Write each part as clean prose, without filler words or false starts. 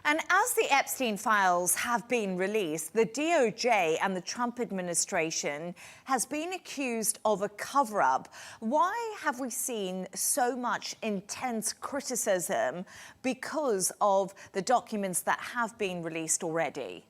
And as the Epstein files have been released, the DOJ and the Trump administration has been accused of a cover-up. Why have we seen so much intense criticism because of the documents that have been released already?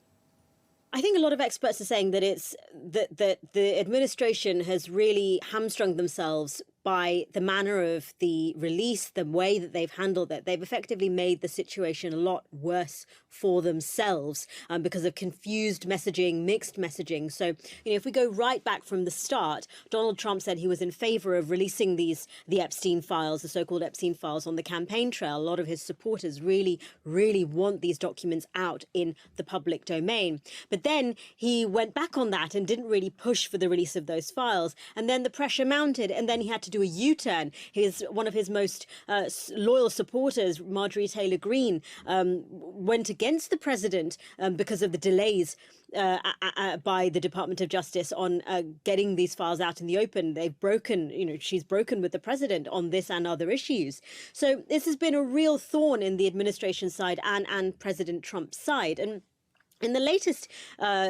I think a lot of experts are saying that it's that the administration has really hamstrung themselves by the manner of the release, the way that they've handled it. They've effectively made the situation a lot worse for themselves because of confused messaging, mixed messaging. So, if we go right back from the start, Donald Trump said he was in favor of releasing the Epstein files, the so-called Epstein files, on the campaign trail. A lot of his supporters really want these documents out in the public domain. But then he went back on that and didn't really push for the release of those files. And then the pressure mounted, and then he had to do a U-turn. One of his most loyal supporters, Marjorie Taylor Greene, went against the president because of the delays by the Department of Justice on getting these files out in the open. They've broken, she's broken with the president on this and other issues. So this has been a real thorn in the administration side and President Trump's side. And in the latest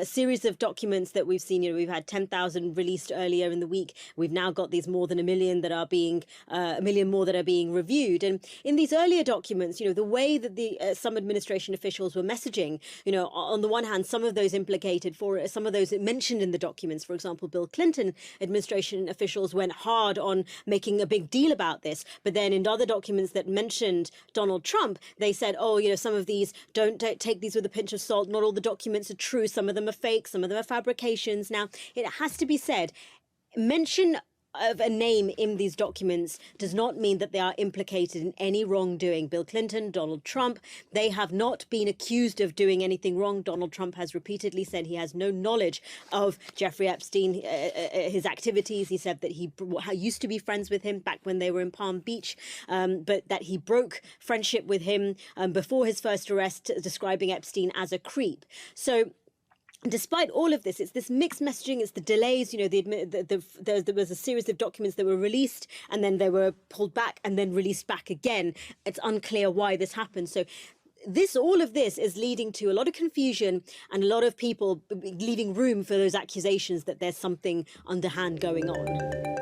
series of documents that we've seen, we've had 10,000 released earlier in the week. We've now got these more than a million that are being, a million more that are being reviewed. And in these earlier documents, the way that some administration officials were messaging, on the one hand, some of those implicated some of those mentioned in the documents, for example, Bill Clinton administration officials went hard on making a big deal about this. But then in other documents that mentioned Donald Trump, they said, some of these don't take these with a pinch of salt. Not all the documents are true. Some of them are fake. Some of them are fabrications. Now, it has to be said, mention of a name in these documents does not mean that they are implicated in any wrongdoing. Bill Clinton, Donald Trump, they have not been accused of doing anything wrong. Donald Trump has repeatedly said he has no knowledge of Jeffrey Epstein, his activities. He said that he used to be friends with him back when they were in Palm Beach, but that he broke friendship with him before his first arrest, describing Epstein as a creep. So despite all of this, it's this mixed messaging, it's the delays, there was a series of documents that were released and then they were pulled back and then released back again. It's unclear why this happened. So all of this is leading to a lot of confusion and a lot of people leaving room for those accusations that there's something underhand going on.